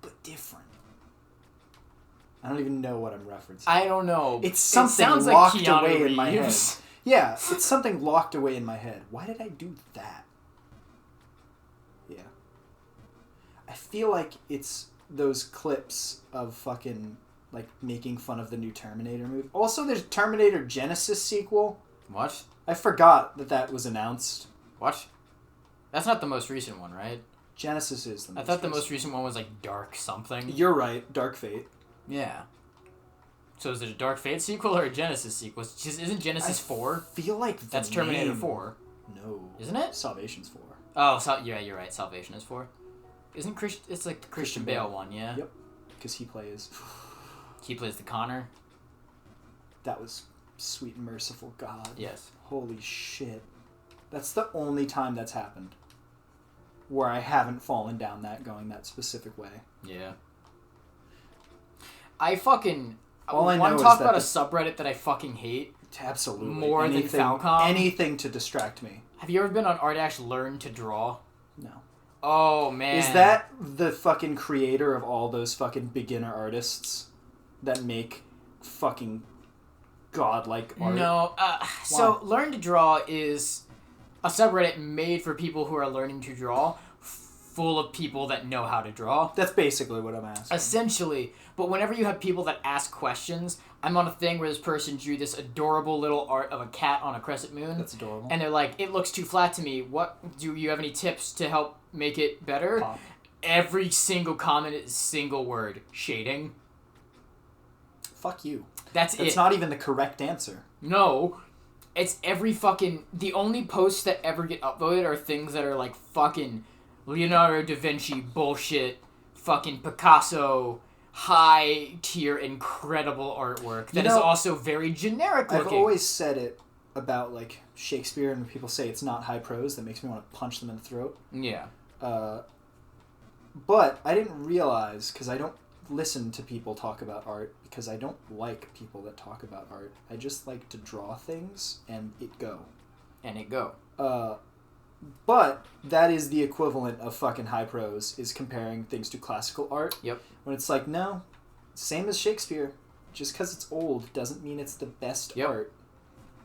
but different. I don't even know what I'm referencing. I don't know. It's something sounds locked like Keanu away Reeves. in my head. Yeah, it's something locked away in my head. Why did I do that? Yeah. I feel like it's those clips of fucking, like, making fun of the new Terminator movie. Also, there's Terminator Genesis sequel. What? I forgot that was announced. What? That's not the most recent one, right? Genesis is the most I thought the most recent one was, like, Dark something. You're right, Dark Fate. Yeah. So is it a Dark Fate sequel or a Genesis sequel? Isn't Genesis 4? Feel like that's Terminator 4. No. Isn't it? Salvation's 4. Oh, yeah, you're right. Salvation is 4. Isn't it's like the Christian Bale one, yeah? Yep. Because he plays the Connor. That was sweet and merciful God. Yes. Holy shit. That's the only time that's happened where I haven't fallen down going that specific way. Yeah. I fucking... All I want know to talk is that about a subreddit that I fucking hate? Absolutely. More than Falcom? Anything to distract me. Have you ever been on Ardash Learn to Draw? No. Oh, man. Is that the fucking creator of all those fucking beginner artists that make fucking godlike art? No. So, Learn to Draw is a subreddit made for people who are learning to draw, full of people that know how to draw. That's basically what I'm asking. Essentially. But whenever you have people that ask questions, I'm on a thing where this person drew this adorable little art of a cat on a crescent moon. That's adorable. And they're like, it looks too flat to me. What, do you have any tips to help make it better? Pop. Every single comment is single word. Shading. Fuck you. That's it. That's not even the correct answer. No. It's every fucking... The only posts that ever get upvoted are things that are like fucking Leonardo da Vinci bullshit, fucking Picasso, high-tier, incredible artwork that is also very generic looking. I've always said it about, like, Shakespeare, and when people say it's not high prose, that makes me want to punch them in the throat. Yeah. But I didn't realize, because I don't listen to people talk about art, because I don't like people that talk about art. I just like to draw things and it go. And it go. But that is the equivalent of fucking high prose, is comparing things to classical art. Yep. When it's like, no, same as Shakespeare. Just because it's old doesn't mean it's the best art.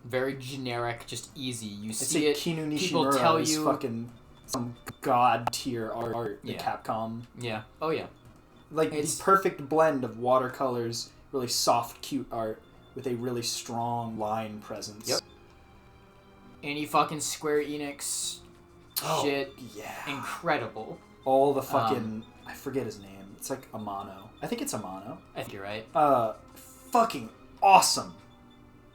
Very generic, just easy. You It's see like it. Kinu People Nishimura tell is you fucking some god tier art. The Capcom. Yeah. Oh yeah. Like the perfect blend of watercolors, really soft, cute art with a really strong line presence. Yep. Any fucking Square Enix shit. Yeah. Incredible. All the fucking I forget his name. It's like Amano. I think it's Amano. I think you're right. Fucking awesome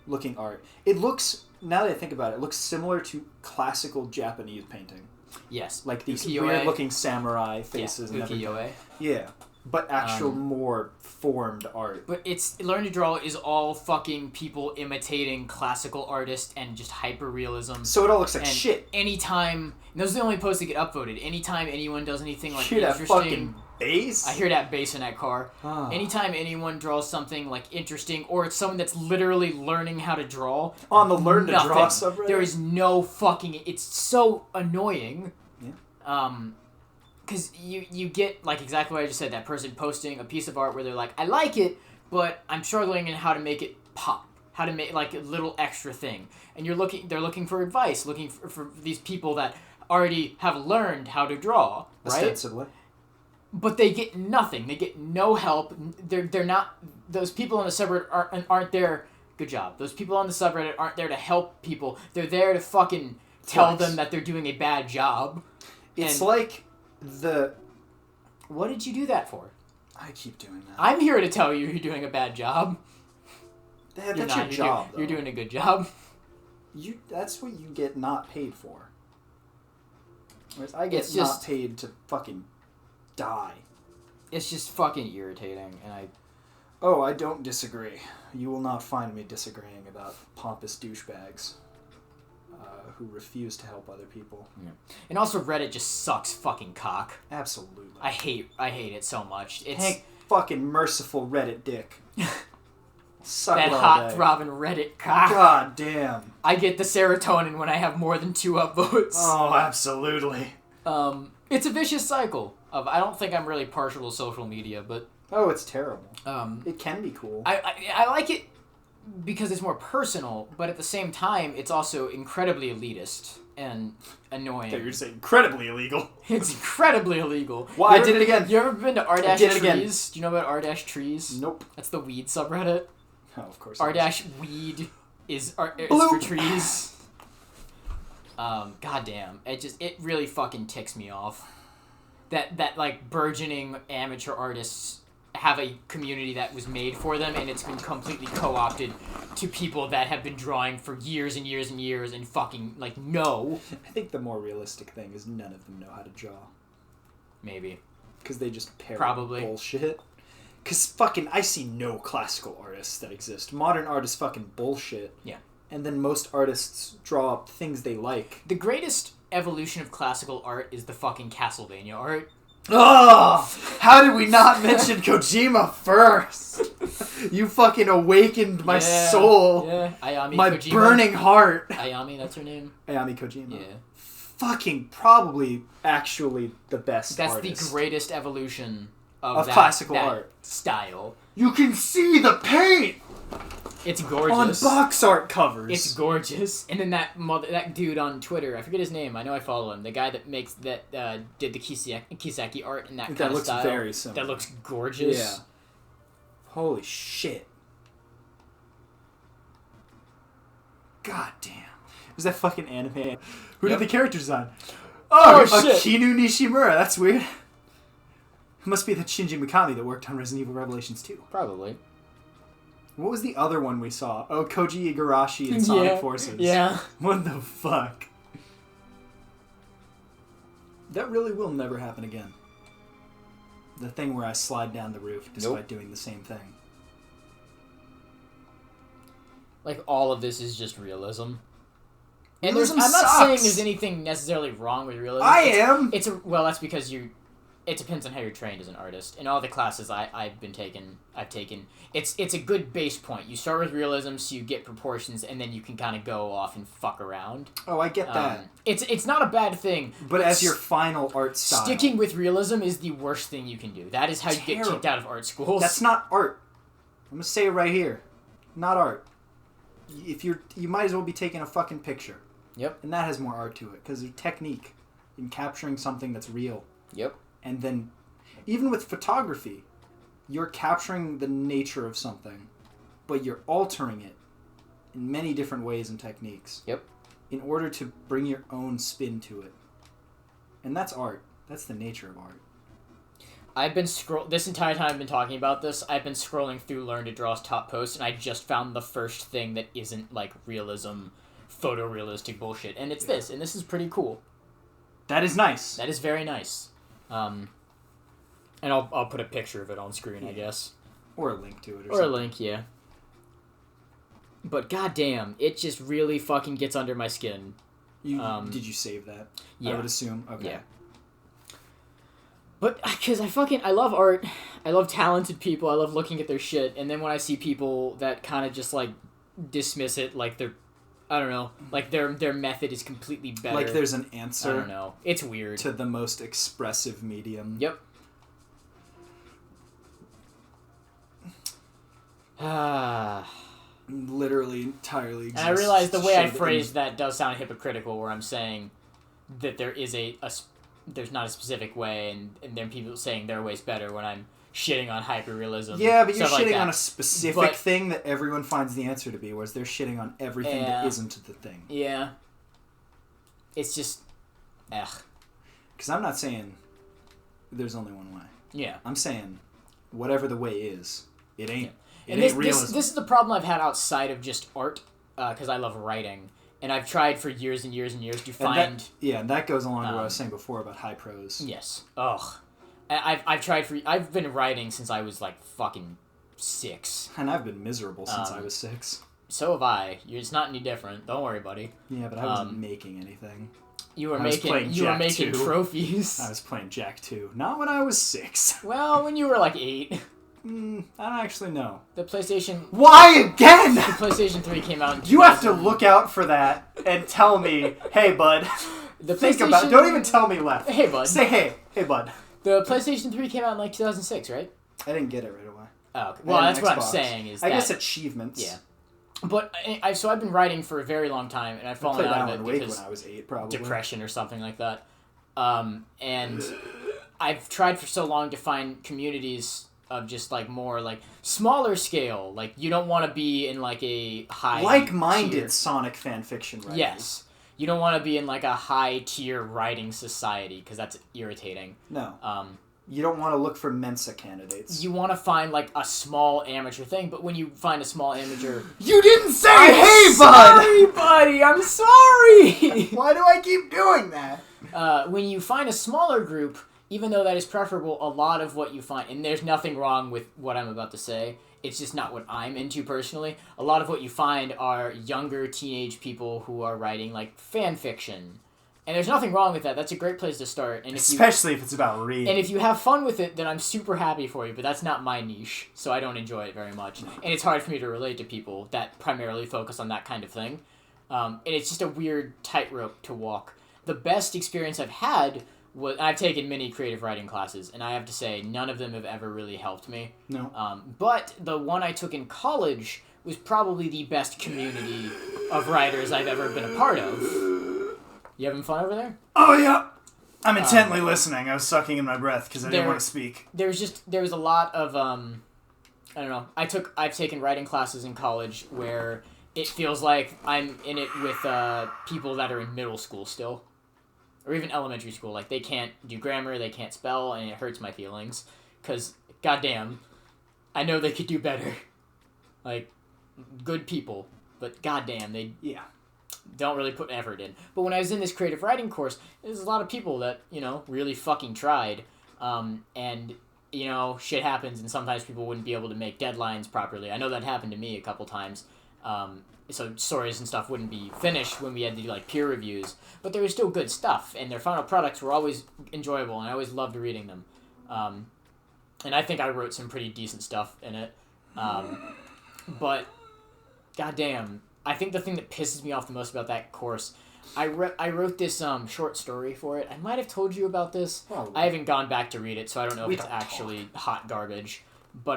looking art. It looks, now that I think about it, looks similar to classical Japanese painting. Yes. Like these Ukiyo-e. weird looking samurai faces and everything. Ukiyo-e. Yeah. But actual more formed art. But Learn to Draw is all fucking people imitating classical artists and just hyper-realism. So it all looks like shit. Anytime, and those are the only posts that get upvoted. Anytime anyone does anything like hear interesting... that fucking bass? I hear that bass in that car. Anytime anyone draws something like interesting, or it's someone that's literally learning how to draw... On the Learn to Draw subreddit? There is no fucking... It's so annoying. Yeah. Because you get, like, exactly what I just said, that person posting a piece of art where they're like, I like it, but I'm struggling in how to make it pop. How to make, like, a little extra thing. And they're looking for advice, looking for these people that already have learned how to draw, right? Ostensibly. But they get nothing. They get no help. They're not... Those people on the subreddit aren't there... Good job. Those people on the subreddit aren't there to help people. They're there to fucking tell them that they're doing a bad job. It's like... What did you do that for? I keep doing that. I'm here to tell you you're doing a bad job. That's your job, though. You're doing a good job. That's what you get not paid for. Whereas I get not paid to fucking die. It's just fucking irritating, and I don't disagree. You will not find me disagreeing about pompous douchebags who refuse to help other people. Yeah. And also Reddit just sucks fucking cock. Absolutely. I hate it so much. It's Hank fucking merciful Reddit dick. Suck that it all hot day. throbbing Reddit cock. God damn. I get the serotonin when I have more than 2 upvotes. Oh, absolutely. It's a vicious cycle of... I don't think I'm really partial to social media, but... Oh, it's terrible. Um, It can be cool. I like it because it's more personal, but at the same time, it's also incredibly elitist and annoying. You're saying incredibly illegal. It's incredibly illegal. Why? I did it again. You ever been to I r-trees? did it again. Do you know about r-trees? Nope. That's the weed subreddit. Oh, of course. R-weed is for trees. Goddamn. It really fucking ticks me off. That like burgeoning amateur artists have a community that was made for them, and it's been completely co-opted to people that have been drawing for years and years and years, and fucking like no. I think the more realistic thing is none of them know how to draw. Maybe. Because they just parrot Probably. bullshit. Because fucking, I see no classical artists that exist. Modern art is fucking bullshit. Yeah. And then most artists draw up things they like. The greatest evolution of classical art is the fucking Castlevania art. Oh! How did we not mention Kojima first? You fucking awakened my soul. Yeah, Ayami my Kojima. burning heart. Ayami, that's her name. Ayami Kojima. Yeah. Fucking probably actually the best That's artist. the greatest evolution of classical that art. style. You can see the paint It's gorgeous. on box art covers. It's gorgeous. And then that dude on Twitter, I forget his name. I know I follow him. The guy that makes did the Kiseki art in that kind of looks style. very similar. That looks gorgeous. Yeah. Holy shit. God damn. Was that fucking anime? Who did the character design? Oh, shit. Akinu Nishimura. That's weird. It must be the Shinji Mikami that worked on Resident Evil Revelations 2. Probably. What was the other one we saw? Oh, Koji Igarashi in Sonic Forces. Yeah. What the fuck? That really will never happen again. The thing where I slide down the roof despite doing the same thing. Like, all of this is just realism. And Realism I'm not sucks. saying there's anything necessarily wrong with realism. am! Well, that's because it depends on how you're trained as an artist. In all the classes I've taken, it's a good base point. You start with realism, so you get proportions, and then you can kind of go off and fuck around. Oh, I get that. It's not a bad thing. But as your final art style... Sticking with realism is the worst thing you can do. That is how you get kicked out of art schools. That's not art. I'm gonna say it right here. Not art. If you might as well be taking a fucking picture. Yep. And that has more art to it, because there's technique in capturing something that's real. Yep. And then, even with photography, you're capturing the nature of something, but you're altering it in many different ways and techniques. Yep. In order to bring your own spin to it. And that's art. That's the nature of art. I've been this entire time I've been talking about this, I've been scrolling through Learn to Draw's top post, and I just found the first thing that isn't, like, realism, photorealistic bullshit. And it's this, and this is pretty cool. That is nice. That is very nice. And I'll put a picture of it on screen, I guess. Or a link to it or something. A link, yeah. But goddamn, it just really fucking gets under my skin. Did you save that? Yeah. I would assume. Okay. Yeah. But, because I love art, I love talented people, I love looking at their shit, and then when I see people that kind of just, like, dismiss it like they're, I don't know, like their method is completely better. Like there's an answer. I don't know. It's weird. To the most expressive medium. Yep. Literally, entirely exists. And I realize the way I phrased that does sound hypocritical, where I'm saying that there is there's not a specific way, and then people saying their way's better when I'm shitting on hyperrealism. Yeah, but you're shitting like on a specific thing that everyone finds the answer to be, whereas they're shitting on everything that isn't the thing. Yeah. It's just, Because I'm not saying there's only one way. Yeah. I'm saying whatever the way is, it ain't. Yeah. It ain't realism. This is the problem I've had outside of just art, because I love writing. And I've tried for years and years and years to find... And that goes along to what I was saying before about high prose. Yes. Ugh. I've been writing since I was, like, fucking 6. And I've been miserable since I was 6. So have I. It's not any different. Don't worry, buddy. Yeah, but I wasn't making anything. You were making trophies. I was playing Jak 2. Not when I was 6. Well, when you were, like, 8. I don't actually know. The PlayStation... Why again?! The PlayStation 3 came out in 2000. You have to look out for that and tell me, hey, bud. Think about it. Don't even tell me left. Hey, bud. Say, hey. Hey, bud. The PlayStation 3 came out in, like, 2006, right? I didn't get it right away. Oh, okay. Well, I had that's an what I'm Xbox. saying. Is I that, guess achievements. Yeah. But so I've been writing for a very long time, and I've I fallen played out of Alan it Wake because when I was 8, probably. depression or something like that. And I've tried for so long to find communities of just like more like smaller scale. Like you don't want to be in like a high Like-minded tier. Sonic fanfiction writers. Yes. You don't want to be in like a high tier writing society because that's irritating. No. Um, You don't want to look for Mensa candidates. you want to find like a small amateur thing, but when you find a small amateur, You didn't say I'm sorry, buddy. I'm sorry. Why do I keep doing that? When you find a smaller group, even though that is preferable, a lot of what you find, and there's nothing wrong with what I'm about to say, it's just not what I'm into personally. A lot of what you find are younger teenage people who are writing like fan fiction. And there's nothing wrong with that. That's a great place to start. And Especially if it's about reading. And if you have fun with it, then I'm super happy for you, but that's not my niche, so I don't enjoy it very much. And it's hard for me to relate to people that primarily focus on that kind of thing. And it's just a weird tightrope to walk. The best experience I've had was... I've taken many creative writing classes, and I have to say, none of them have ever really helped me. No. But the one I took in college was probably the best community of writers I've ever been a part of. You having fun over there? Oh, yeah. I'm intently listening. I was sucking in my breath because I didn't want to speak. There was a lot of, I don't know. I've taken writing classes in college where it feels like I'm in it with people that are in middle school still. Or even elementary school. Like, they can't do grammar, they can't spell, and it hurts my feelings. Because, goddamn, I know they could do better. Like, good people. But goddamn, they... Yeah. Don't really put effort in. But when I was in this creative writing course, there's a lot of people that, really fucking tried. And, shit happens and sometimes people wouldn't be able to make deadlines properly. I know that happened to me a couple times. So stories and stuff wouldn't be finished when we had to do, peer reviews. But there was still good stuff, and their final products were always enjoyable, and I always loved reading them. And I think I wrote some pretty decent stuff in it. But, goddamn... I think the thing that pisses me off the most about that course, I wrote this short story for it. I might have told you about this. Probably. I haven't gone back to read it, so I don't know if it's actually hot garbage. But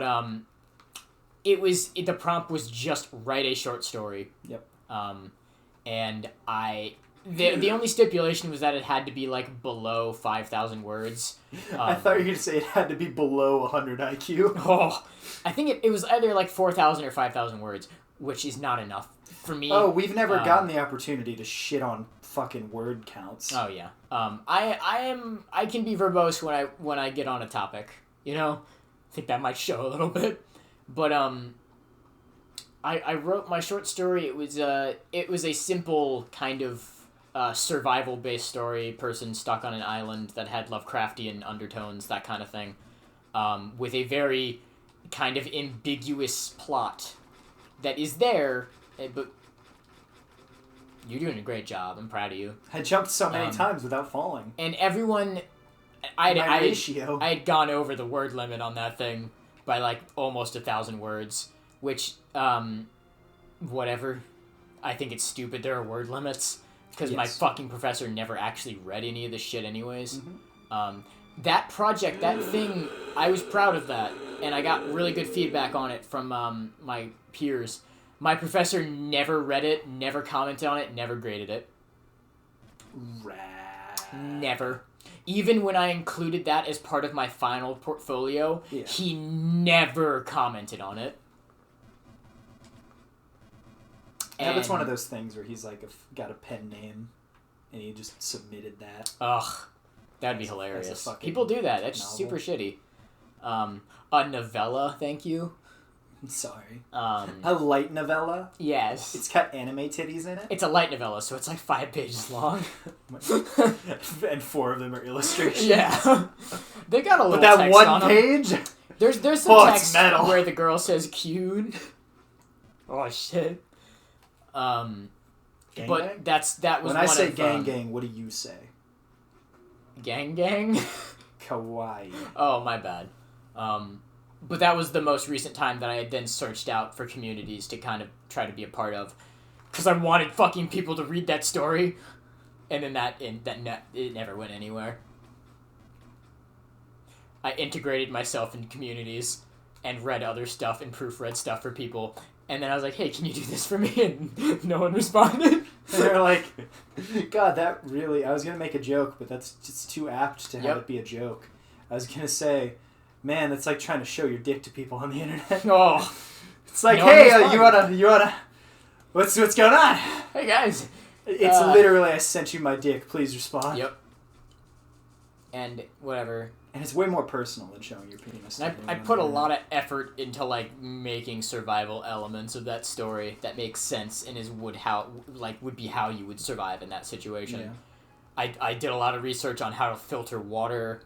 the prompt was just write a short story. Yep. And the only stipulation was that it had to be below 5,000 words. I thought you were going to say it had to be below 100 IQ. Oh, I think it was either 4,000 or 5,000 words, which is not enough. For me, we've never gotten the opportunity to shit on fucking word counts. Oh yeah. I can be verbose when I get on a topic. I think that might show a little bit. But I wrote my short story. It was a simple kind of survival based story. Person stuck on an island that had Lovecraftian undertones, that kind of thing, with a very kind of ambiguous plot that is there. But you're doing a great job. I'm proud of you. I jumped so many times without falling. And everyone... I had gone over the word limit on that thing by almost 1,000 words. Which, whatever. I think it's stupid there are word limits. Because my fucking professor never actually read any of this shit anyways. Mm-hmm. That project, that thing, I was proud of that. And I got really good feedback on it from my peers. My professor never read it, never commented on it, never graded it. Never. Even when I included that as part of my final portfolio, he never commented on it. Yeah, it's one of those things where he's got a pen name, and he just submitted that. Ugh, that'd be hilarious. People do that. That's super shitty. A novella, thank you. Sorry. A light novella? Yes. It's got anime titties in it? It's a light novella, so it's 5 pages long. And 4 of them are illustrations. Yeah. They got a little text text on on them. page? There's some text where the girl says cute. Oh, shit. Gang but gang? that was when I say gang gang, what do you say? Gang gang? Kawaii. Oh, my bad. But that was the most recent time that I had then searched out for communities to kind of try to be a part of. Because I wanted fucking people to read that story. And then it never went anywhere. I integrated myself into communities and read other stuff and proofread stuff for people. And then I was like, hey, can you do this for me? And no one responded. And they're like, God, that really... I was going to make a joke, but that's just too apt to have it be a joke. I was going to say, man, that's like trying to show your dick to people on the internet. Oh. It's like, hey, you wanna... What's going on? Hey, guys. It's literally, I sent you my dick, please respond. Yep. And whatever. And it's way more personal than showing your penis. And I put a lot of effort into, like, making survival elements of that story that makes sense and would be how you would survive in that situation. Yeah. I did a lot of research on how to filter water,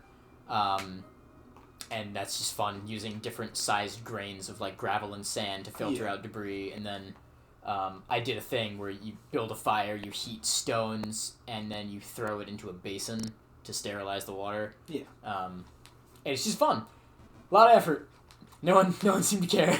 and that's just fun, using different sized grains of, like, gravel and sand to filter out debris. And then I did a thing where you build a fire, you heat stones, and then you throw it into a basin to sterilize the water. Yeah. And it's just fun. A lot of effort. No one seemed to care.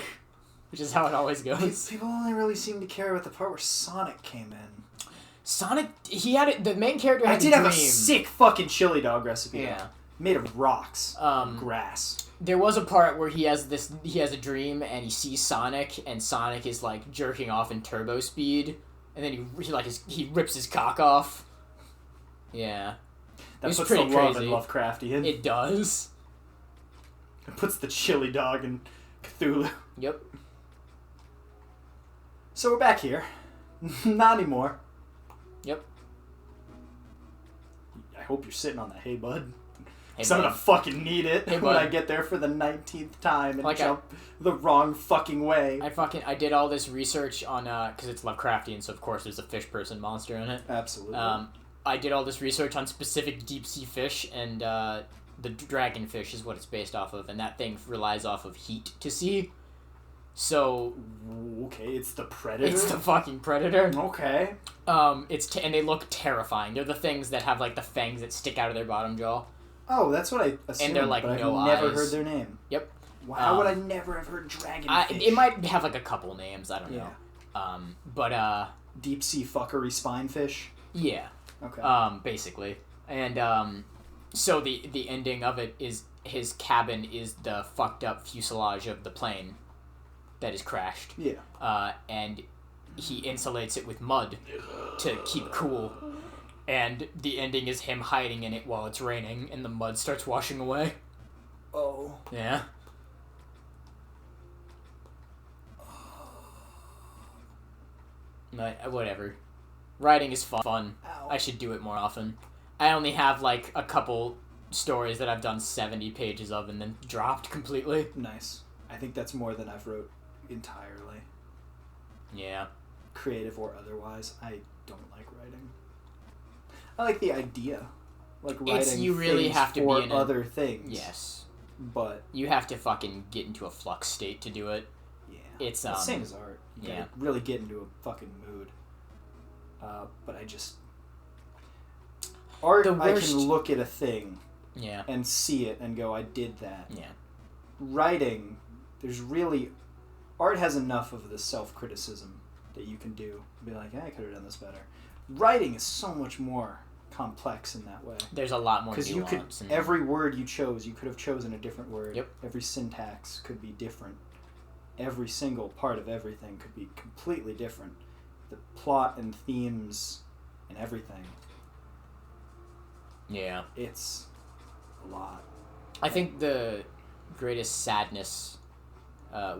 Which is how it always goes. People only really seem to care about the part where Sonic came in. Sonic, he had it. The main character had I did have a sick fucking chili dog recipe. Yeah. Made of rocks. Grass. There was a part where he has a dream and he sees Sonic, and Sonic is like jerking off in turbo speed, and then he rips his cock off. Yeah. That puts the love in Lovecraftian. It does. It puts the chili dog in Cthulhu. Yep. So we're back here. Not anymore. Yep. I hope you're sitting on that hay, bud. Hey, Because I'm going to fucking need it when I get there for the 19th time and jump the wrong fucking way. I did all this research on, because it's Lovecraftian, so of course there's a fish person monster in it. Absolutely. I did all this research on specific deep sea fish, and the dragonfish is what it's based off of, and that thing relies off of heat to see. So... Okay, it's the predator? It's the fucking predator. Okay. And they look terrifying. They're the things that have, like, the fangs that stick out of their bottom jaw. Oh, that's what I assumed, and they're like but no I've never eyes. heard their name. Yep. How would I never have heard dragonfish? It might have like a couple names. I don't know. But deep sea fuckery spinefish. Yeah. Okay. Basically, and so the ending of it is his cabin is the fucked up fuselage of the plane that is crashed. Yeah. And he insulates it with mud to keep cool. And the ending is him hiding in it while it's raining, and the mud starts washing away. Oh. Yeah. But, whatever. Writing is fun. Ow. I should do it more often. I only have, like, a couple stories that I've done 70 pages of and then dropped completely. Nice. I think that's more than I've wrote entirely. Yeah. Creative or otherwise. I don't like writing. I like the idea, like writing you really things have to for be in other things. Yes, but you have to fucking get into a flux state to do it. Yeah, it's the same as art. You yeah, gotta really get into a fucking mood. But I just art. I can look at a thing, yeah, and see it and go, I did that. Yeah. Writing, there's really art has enough of the self-criticism that you can do. Be like, I could have done this better. Writing is so much more complex in that way. There's a lot more because you could every word you chose, you could have chosen a different word. Yep. Every syntax could be different. Every single part of everything could be completely different. The plot and themes and everything. Yeah. It's a lot. I think the greatest sadness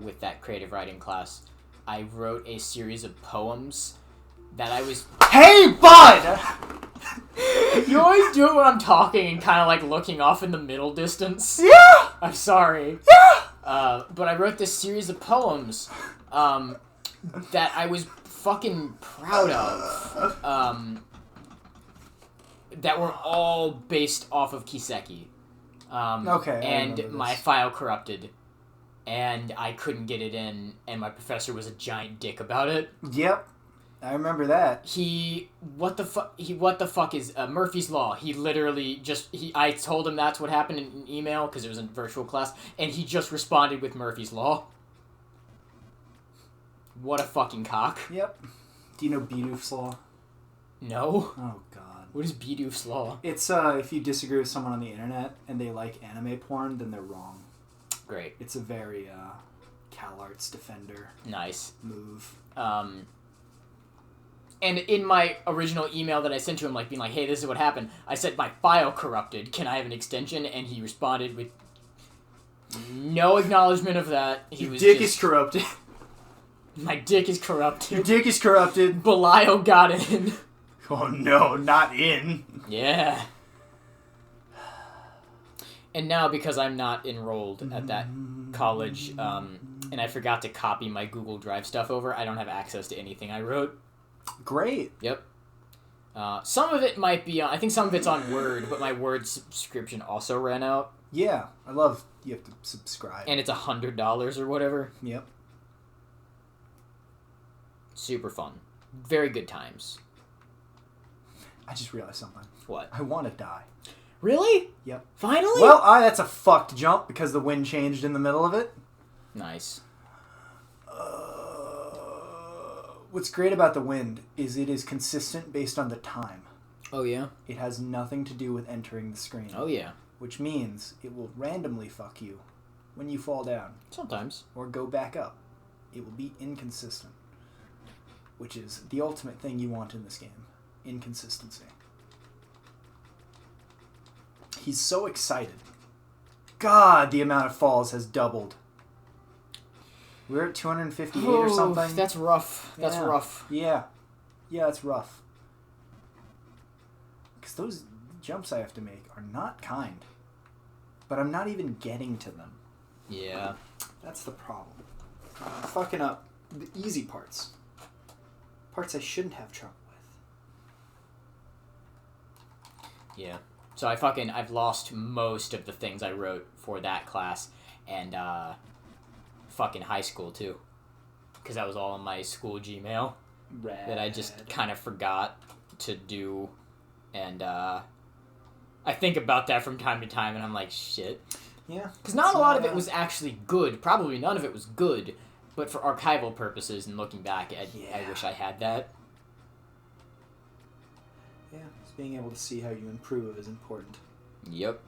with that creative writing class, I wrote a series of poems that I was... Hey, bud! You always do it when I'm talking and kind of like looking off in the middle distance. Yeah! I'm sorry. Yeah! But I wrote this series of poems that I was fucking proud of. That were all based off of Kiseki. Okay. And my file corrupted. And I couldn't get it in, and my professor was a giant dick about it. Yep. I remember that. What the fuck is Murphy's Law? He literally I told him that's what happened in an email, because it was a virtual class, and he just responded with Murphy's Law. What a fucking cock. Yep. Do you know Bidulph's Law? No. Oh, God. What is Bidoof's Law? It's if you disagree with someone on the internet and they like anime porn, then they're wrong. Great. It's a very CalArts Defender Nice. move. And in my original email that I sent to him, like being like, "Hey, this is what happened," I said my file corrupted. Can I have an extension? And he responded with no acknowledgement of that. Your dick is corrupted. My dick is corrupted. Your dick is corrupted. Belial got in. Oh no, not in. Yeah. And now, because I'm not enrolled at that college, and I forgot to copy my Google Drive stuff over, I don't have access to anything I wrote. Great. Yep. Some of it might be on... I think some of it's on Word, but my Word subscription also ran out. Yeah, I love you have to subscribe. And it's $100 or whatever. Yep. Super fun. Very good times. I just realized something. What? I want to die. Really? Yep. Finally? Well, that's a fucked jump because the wind changed in the middle of it. Nice. What's great about the wind is it is consistent based on the time. Oh, yeah? It has nothing to do with entering the screen. Oh, yeah. Which means it will randomly fuck you when you fall down. Sometimes. Or go back up. It will be inconsistent. Which is the ultimate thing you want in this game. Inconsistency. He's so excited. God, the amount of falls has doubled. We're at 258 or something. That's rough. That's Yeah. rough. Yeah. Yeah, it's rough. Because those jumps I have to make are not kind. But I'm not even getting to them. Yeah. That's the problem. I'm fucking up the easy parts. Parts I shouldn't have trouble with. Yeah. So I've lost most of the things I wrote for that class and fucking high school too. Because that was all in my school Gmail. Rad. That I just kind of forgot to do. And I think about that from time to time and I'm like, shit. Yeah. Because not a lot of it was actually good. Probably none of it was good. But for archival purposes and looking back, I wish I had that. Yeah, just being able to see how you improve is important. Yep.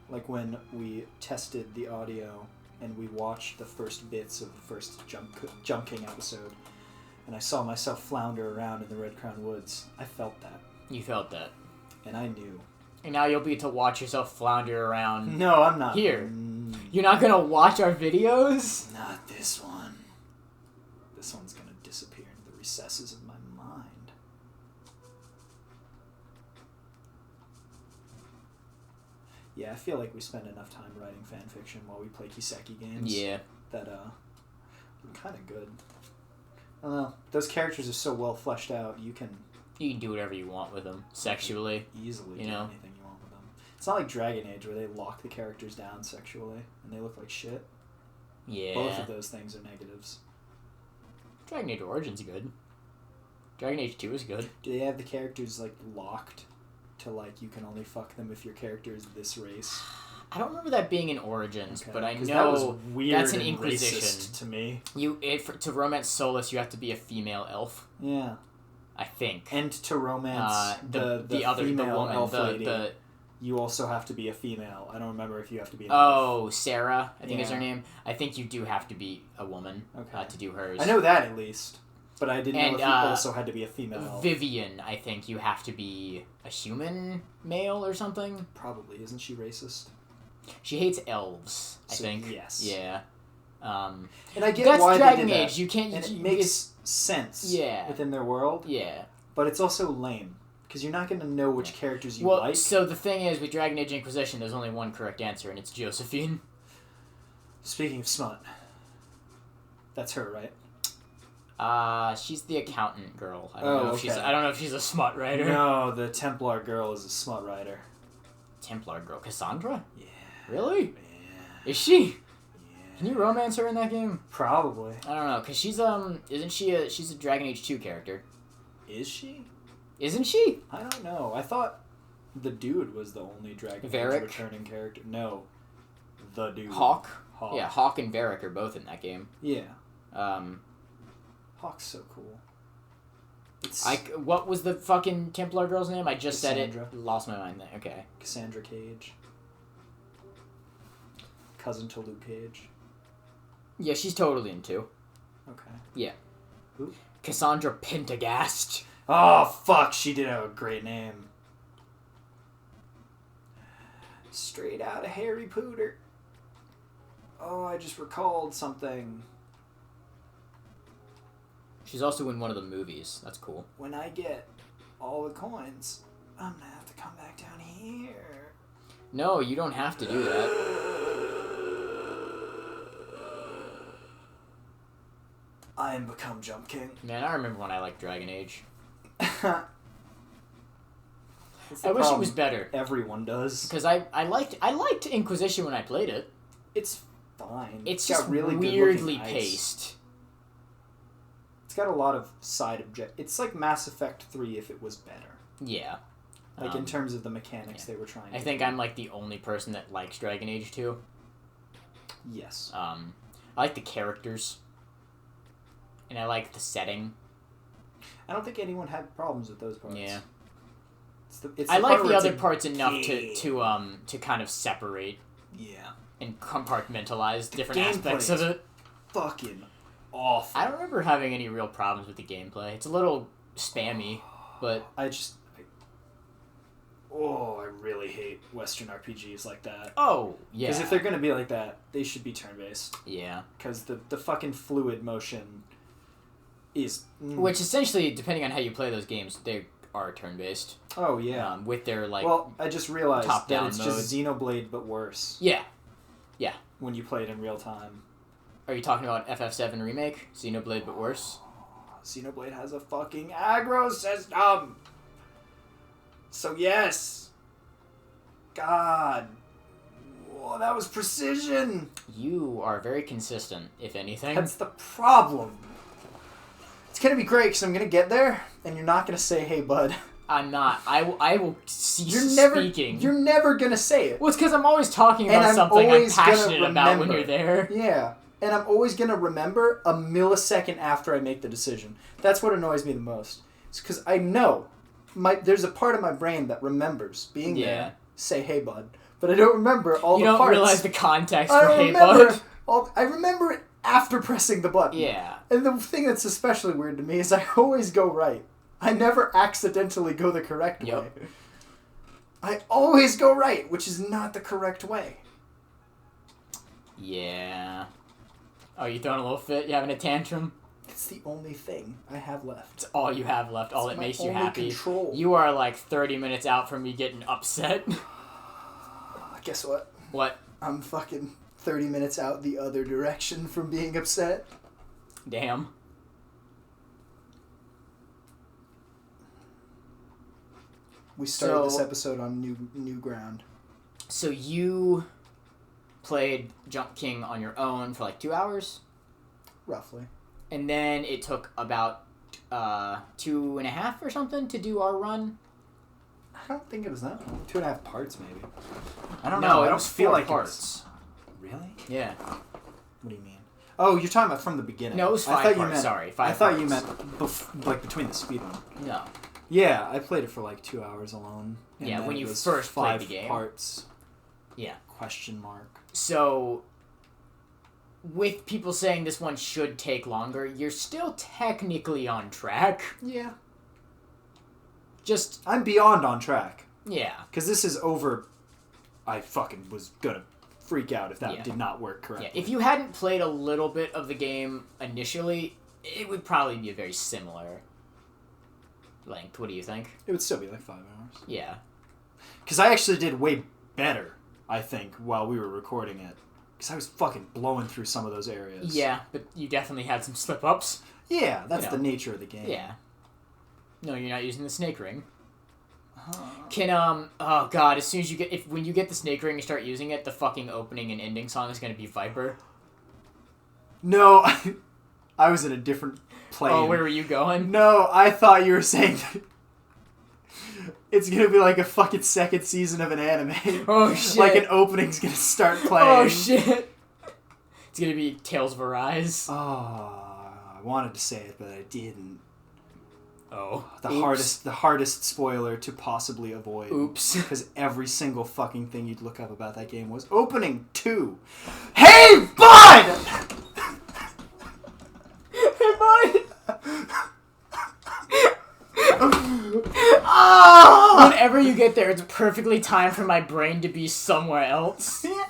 Like when we tested the audio and we watched the first bits of the first Jump King episode, and I saw myself flounder around in the Red Crown Woods. I felt that. You felt that. And I knew. And now you'll be to watch yourself flounder around. No, I'm not. Here. You're not gonna watch our videos? Not this one. This one's gonna disappear into the recesses of my mind. Yeah, I feel like we spend enough time writing fan fiction while we play Kiseki games. Yeah. That, kind of good. I don't know. Those characters are so well fleshed out, you can do whatever you want with them, sexually. easily You do know? anything you want with them. It's not like Dragon Age where they lock the characters down sexually and they look like shit. Yeah. Both of those things are negatives. Dragon Age Origins good. Dragon Age 2 is good. Do they have the characters, like, locked to, like, you can only fuck them if your character is this race? I don't remember that being in Origins, Okay, but I 'cause know that was weird that's an and Inquisition. racist to me. To romance Solus, you have to be a female elf. Yeah. I think. And to romance the other female woman, elf lady, the you also have to be a female. I don't remember if you have to be an elf. Sarah, I think is her Yeah. name. I think you do have to be a woman Okay. to do hers. I know that at least, but I didn't know And, if you also had to be a female elf. Vivian, I think you have to be a human male or something. Probably. Isn't she racist? She hates elves, I So, think. yes. Yeah. And I get That's why Dragon they did Age. that. You can't... And it you- makes sense Yeah. within their world, Yeah. but it's also lame. Because you're not going to know which characters you Well, like. so the thing is, with Dragon Age Inquisition, there's only one correct answer, and it's Josephine. Speaking of smut, that's her, right? She's the accountant girl. I Oh, don't know if okay. I don't know if she's a smut writer. No, the Templar girl is a smut writer. Templar girl. Cassandra? Yeah. Really? Yeah. Is she? Yeah. Can you romance her in that game? Probably. I don't know, because she's, isn't she she's a Dragon Age 2 character. Is she? Isn't she? I don't know. I thought the dude was the only Dragon Varric? Age returning character. No. The dude. Hawk? Hawk. Yeah, Hawk and Varric are both in that game. Yeah. Um, Hawk's so cool. It's What was the fucking Templar girl's name? I just said Cassandra. it. Lost my mind then. Okay. Cassandra Cage. Cousin to Luke Cage. Yeah, she's totally into. Okay. Yeah. Who? Cassandra Pentagast. Oh, fuck. She did have a great name. Straight out of Harry Potter. Oh, I just recalled something. She's also in one of the movies. That's cool. When I get all the coins, I'm gonna have to come back down here. No, you don't have to do that. I am become Jump King. Man, I remember when I liked Dragon Age. I I wish it was better. Everyone does. Because I liked Inquisition when I played it. It's fine. It's got just really weirdly good-looking ice. paced. It's got a lot of side object. It's like Mass Effect 3 if it was better. Yeah. Like in terms of the mechanics they were trying to I think do. I'm like the only person that likes Dragon Age 2. Yes. I like the characters. And I like the setting. I don't think anyone had problems with those parts. Yeah. It's I like part the where it's other a parts enough game. to kind of separate Yeah. and compartmentalize different Gameplay aspects of is it. Fucking awful. I don't remember having any real problems with the gameplay. It's a little spammy, but I really hate Western RPGs like that. oh yeah, Because if they're gonna be like that, they should be turn-based. yeah. Because the fucking fluid motion is... Which essentially, depending on how you play those games, they are turn-based. Oh, yeah. With their like Well, I just realized that top-down it's mode. just Xenoblade, but worse. Yeah. When you play it in real time. Are you talking about FF7 remake, Xenoblade but worse? Xenoblade has a fucking aggro system! So yes! God. Whoa, that was precision! You are very consistent, if anything. That's the problem. It's gonna be great because I'm gonna get there, and you're not gonna say, "Hey, bud." I'm not. I will cease speaking. You're never gonna say it. Well, it's because I'm always talking And about I'm something I'm always gonna passionate about when remember. you're there. Yeah, and I'm always gonna remember a millisecond after I make the decision. That's what annoys me the most. It's because I know there's a part of my brain that remembers being Yeah. there. Say, "Hey, bud," but I don't remember all You the don't parts. realize the context I for Hey remember Bud. I remember it after pressing the button. Yeah. And the thing that's especially weird to me is I always go right. I never accidentally go the correct Yep. way. I always go right, which is not the correct way. Yeah. Oh, you throwing a little fit? You having a tantrum? It's the only thing I have left. It's all you have left. All It's that my makes you only happy. control. You are like 30 minutes out from me getting upset. Guess what? What? I'm fucking 30 minutes out the other direction from being upset. Damn. We started this So- episode on new ground. So you played Jump King on your own for like 2 hours? Roughly. And then it took about 2.5 or something to do our run? I don't think it was that long. 2.5 parts, maybe. I don't No, know. it I don't was feel 4 like parts. Really? Yeah. What do you mean? Oh, you're talking about from the beginning. No, it was I 5 thought you parts. meant- Sorry, 5 I thought you parts. meant like between the speed one. No. Yeah, I played it for like 2 hours alone. And Yeah, then when it you was first played 5 the game. parts. Yeah. Question mark. So, with people saying this one should take longer, you're still technically on track. Yeah. Just, I'm beyond on track. yeah. Because this is over. I fucking was gonna freak out if that Yeah. did not work correctly. Yeah, if you hadn't played a little bit of the game initially, it would probably be a very similar length. What do you think? It would still be like 5 hours. Yeah. Because I actually did way better, I think, while we were recording it. Because I was fucking blowing through some of those areas. Yeah, but you definitely had some slip-ups. Yeah, that's You know. the nature of the game. Yeah. No, you're not using the snake ring. Huh. Can, oh god, as soon as you get, when you get the snake ring and start using it, the fucking opening and ending song is gonna be Viper. No, I was in a different plane. Oh, where were you going? No, I thought you were saying that it's gonna be like a fucking second season of an anime. Oh shit. Like an opening's gonna start playing. Oh shit. It's gonna be Tales of Arise. Oh, I wanted to say it, but I didn't. Oh. The hardest spoiler to possibly avoid. Oops. Because every single fucking thing you'd look up about that game was opening 2. Hey, bud! Hey, bud! Whenever you get there, it's perfectly timed for my brain to be somewhere else. Yeah.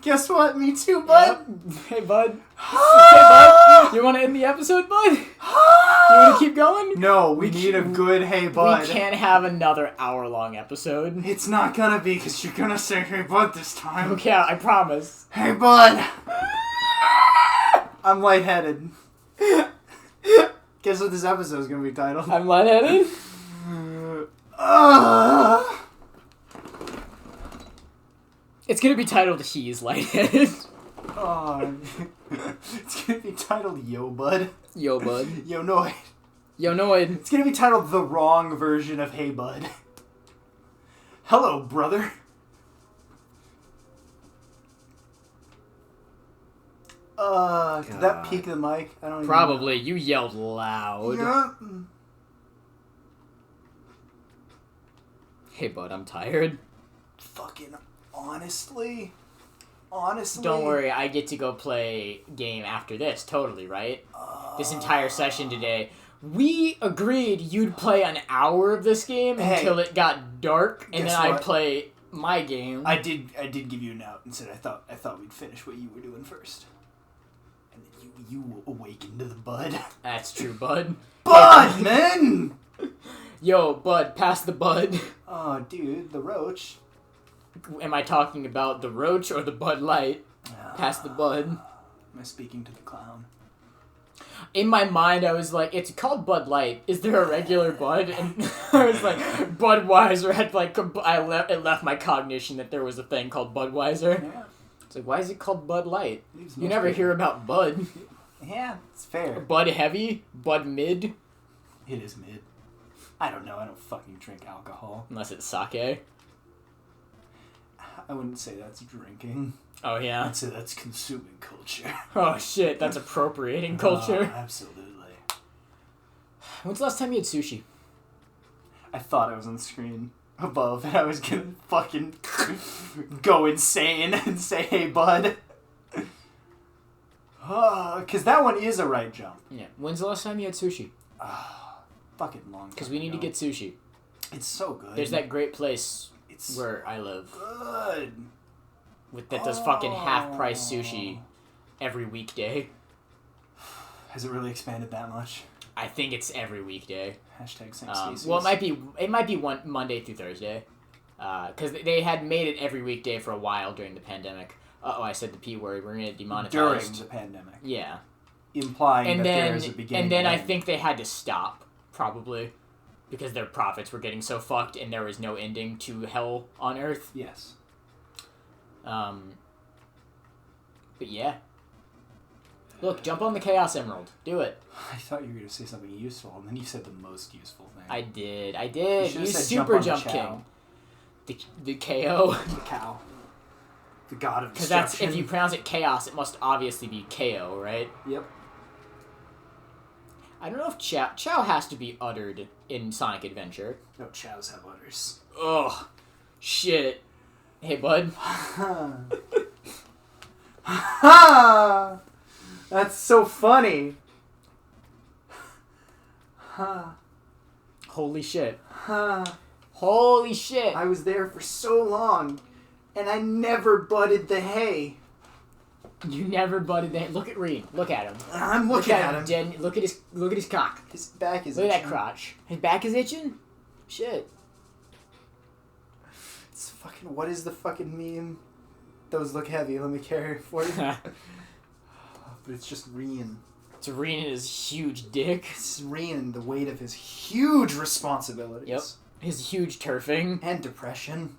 Guess what? Me too, bud. Yep. Hey, bud. Hey, bud. You want to end the episode, bud? You want to keep going? No, we need a good hey, bud. We can't have another hour-long episode. It's not gonna be, because you're gonna say hey, bud this time. Okay, I promise. Hey, bud. I'm lightheaded. Guess what this episode's gonna be titled? I'm lightheaded? It's gonna be titled He's Lightheaded. It's gonna be titled Yo Bud. Yo, bud. Yo Noid. Yo, Noid. It's gonna be titled the wrong version of Hey Bud. Hello, brother. Did that peak the mic? I don't even Probably. You yelled loud. Yeah. Hey, bud, I'm tired. Fucking honestly. Don't worry, I get to go play game after this, totally, right? This entire session today. We agreed you'd play an hour of this game until it got dark, and then I'd play my game. I did give you a note and said I thought we'd finish what you were doing first. And then you awakened to the bud. That's true, bud. Bud, man! Yo, bud, pass the bud. Oh, dude, the roach. Am I talking about the roach or the Bud Light? Pass the bud. Am I speaking to the clown? In my mind, I was like, it's called Bud Light. Is there a regular Bud? And I was like, Budweiser had like, it left my cognition that there was a thing called Budweiser. Yeah. It's like, why is it called Bud Light? Leaves You most never people. hear about Bud. Yeah, it's fair. Bud Heavy? Bud Mid? It is mid. I don't know. I don't fucking drink alcohol. Unless it's sake. I wouldn't say that's drinking. Oh, yeah? I'd say that's consuming culture. Oh, shit, that's appropriating culture. Absolutely. When's the last time you had sushi? I thought I was on the screen above and I was gonna fucking go insane and say, hey, bud. Because that one is a right jump. Yeah. When's the last time you had sushi? Fucking long. Because we need to get sushi. It's so good. There's that great place It's where I live good. that does fucking half-price sushi every weekday. Has it really expanded that much? I think it's every weekday. Hashtag St. Stacey's. Well, it might be one Monday through Thursday, because they had made it every weekday for a while during the pandemic. I said the P word. We're gonna get demonetized during the pandemic. Yeah, Implying that there is a beginning. and then I end. think they had to stop probably because their profits were getting so fucked, and there was no ending to hell on earth. Yes. But yeah. Look, jump on the Chaos Emerald. Do it. I thought you were going to say something useful, and then you said the most useful thing. I did. You should have You said Super jump Jump on King. The KO. The cow. The god of Because destruction. that's, if you pronounce it Chaos, it must obviously be KO, right? Yep. I don't know if Chow has to be uttered in Sonic Adventure. No, chows have udders. Ugh. Shit. Hey, bud. Ha! That's so funny. Ha. Holy shit. Ha. Holy shit. I was there for so long, and I never budded the hay. You never butted that. Look at Reed. Look at him. I'm looking at him. Dead. Look at his cock. His back is Look at that itching. crotch. His back is itching? Shit. It's fucking. What is the fucking meme? Those look heavy. Let me carry it for you. But it's just Rian. It's Reed and his huge dick. It's Rian, the weight of his huge responsibilities. Yep. His huge turfing. And depression.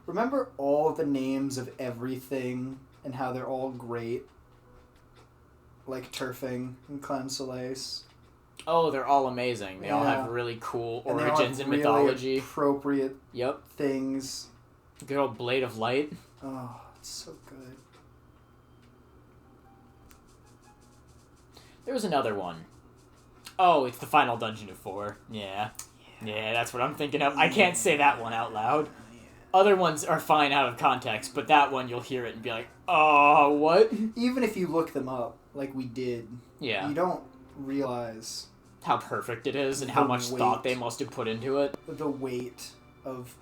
Remember all the names of everything and how they're all great? Like turfing and Clem Soleis. Oh, they're all amazing. They all Yeah. have really cool And they all origins have and really mythology. appropriate Yep. things. Good old Blade of Light. Oh, it's so good. There was another one. Oh, it's the final dungeon of 4. Yeah. Yeah, that's what I'm thinking of. I can't say that one out loud. Other ones are fine out of context, but that one you'll hear it and be like, oh, what? Even if you look them up, like we did, Yeah. you don't realize How perfect it is and how much thought they must have put into it. the weight of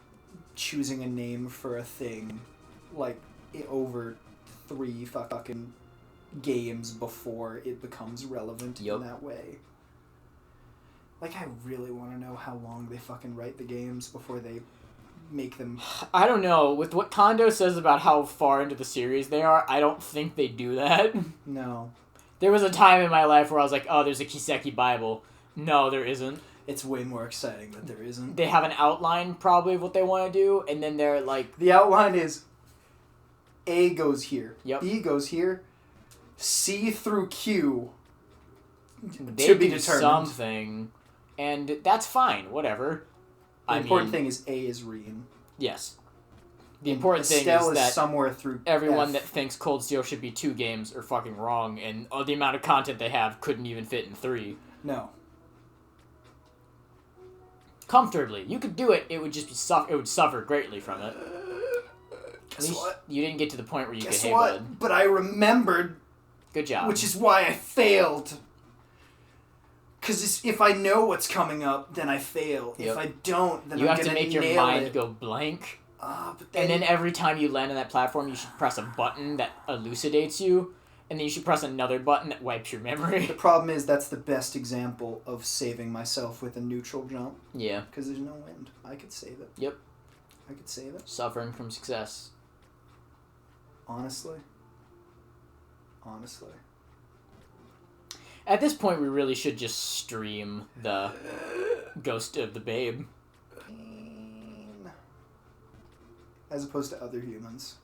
choosing a name for a thing, like, over 3 fucking games before it becomes relevant in that way. Like, I really want to know how long they fucking write the games before they make them. I don't know. With what Kondo says about how far into the series they are, I don't think they do that. No. There was a time in my life where I was like, oh, there's a Kiseki Bible. No, there isn't. It's way more exciting that there isn't. They have an outline, probably, of what they want to do, and then they're like... The outline is A goes here. Yep. B goes here. C through Q. They to be do determined. something, and that's fine, whatever. The important thing is A is Reen. Yes. The important Estelle thing is that somewhere through everyone F. that thinks Cold Steel should be 2 games are fucking wrong, and the amount of content they have couldn't even fit in 3. No. Comfortably. You could do it, it would just be it would suffer greatly from it. Guess what? You didn't get to the point where you Guess could, hey, what? bud. But I remembered, Good job. which is why I failed. Because if I know what's coming up, then I fail. Yep. If I don't, then you I'm have going to to make your nail mind it. go blank. But then, And then every time you land on that platform, you should press a button that elucidates you, and then you should press another button that wipes your memory. the problem is that's the best example of saving myself with a neutral jump. Yeah. Because there's no wind. I could save it. Yep. I could save it. Suffering from success. Honestly. At this point, we really should just stream the Ghost of the Babe. As opposed to other humans.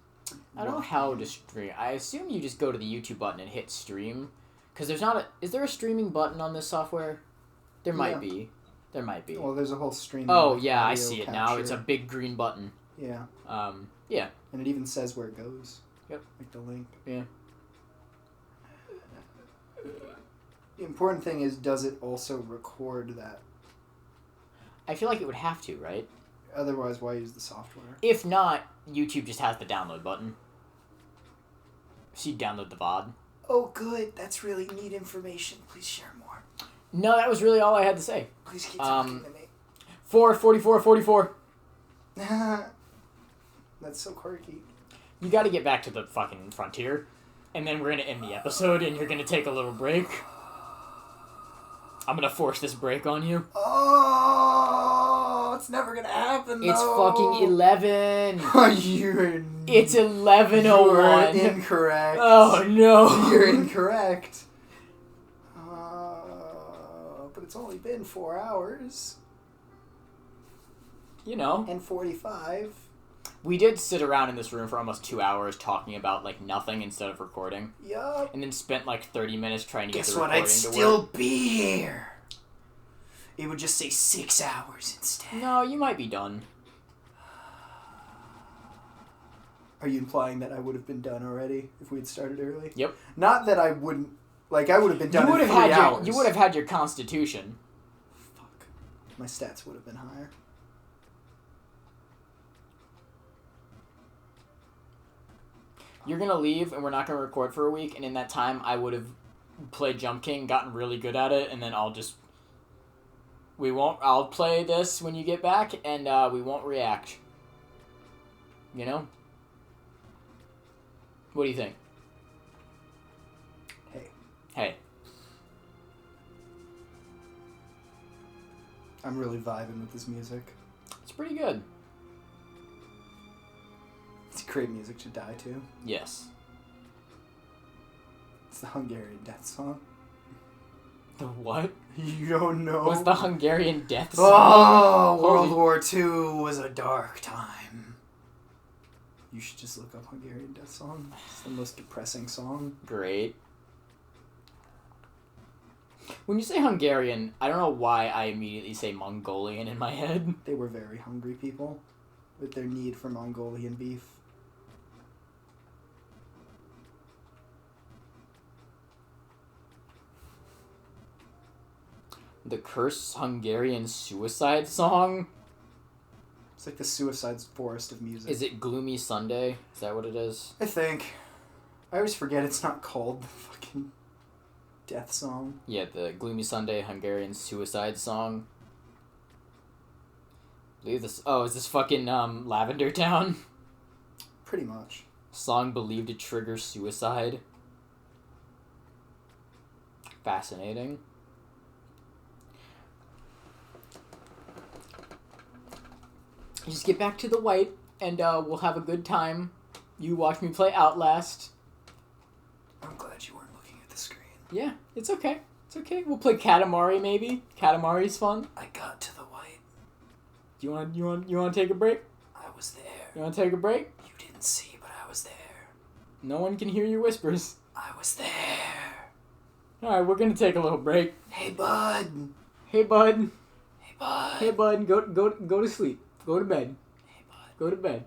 I don't know how to stream. I assume you just go to the YouTube button and hit stream. Because there's not a... Is there a streaming button on this software? There might be. There might be. Well, there's a whole stream. Oh, yeah, I see it now. It's a big green button. Yeah. Yeah. And it even says where it goes. Yep. Like the link. Yeah. The important thing is, does it also record that? I feel like it would have to, right? Otherwise, why use the software? If not, YouTube just has the download button. So you download the VOD. Oh, good. That's really neat information. Please share more. No, that was really all I had to say. Please keep talking to me. 44. That's so quirky. You got to get back to the fucking frontier, and then we're gonna end the episode, and you're gonna take a little break. I'm gonna force this break on you. Oh, it's never gonna happen. It's though. fucking 11. It's You're 11:01. incorrect. Oh no. You're incorrect. But it's only been 4 hours. You know, And 45. we did sit around in this room for almost 2 hours talking about like nothing instead of recording, Yup. and then spent like 30 minutes trying to get Guess the what? recording I'd to still work. be here. It would just say 6 hours instead. No, you might be done. Are you implying that I would have been done already if we had started early? Yep. Not that I wouldn't. Like, I would have been done You would in have 3 had hours. you would have had your constitution. Fuck. My stats would have been higher. You're gonna leave, and we're not gonna record for a week. And in that time, I would have played Jump King, gotten really good at it, and then I'll play this when you get back, and we won't react. You know? What do you think? Hey. I'm really vibing with this music. It's pretty good. It's great music to die to. Yes. It's the Hungarian death song. The what? You don't know? What's the Hungarian death song? Oh, World Holy- War II was a dark time. You should just look up Hungarian death song. It's the most depressing song. Great. When you say Hungarian, I don't know why I immediately say Mongolian in my head. They were very hungry people with their need for Mongolian beef. The Cursed Hungarian Suicide Song? It's like the Suicide Forest of music. Is it Gloomy Sunday? Is that what it is? I think. I always forget it's not called the fucking death song. Yeah, the Gloomy Sunday Hungarian Suicide Song. I believe this. Oh, is this fucking Lavender Town? Pretty much. Song believed to trigger suicide. Fascinating. Just get back to the white, and we'll have a good time. You watch me play Outlast. I'm glad you weren't looking at the screen. Yeah, it's okay. It's okay. We'll play Katamari maybe. Katamari's fun. I got to the white. You want to take a break? I was there. You want to take a break? You didn't see, but I was there. No one can hear your whispers. I was there. All right, we're gonna take a little break. Hey, bud. Hey, bud. Hey, bud. Hey, bud. Go to sleep. Go to bed. Hey, bud. Go to bed.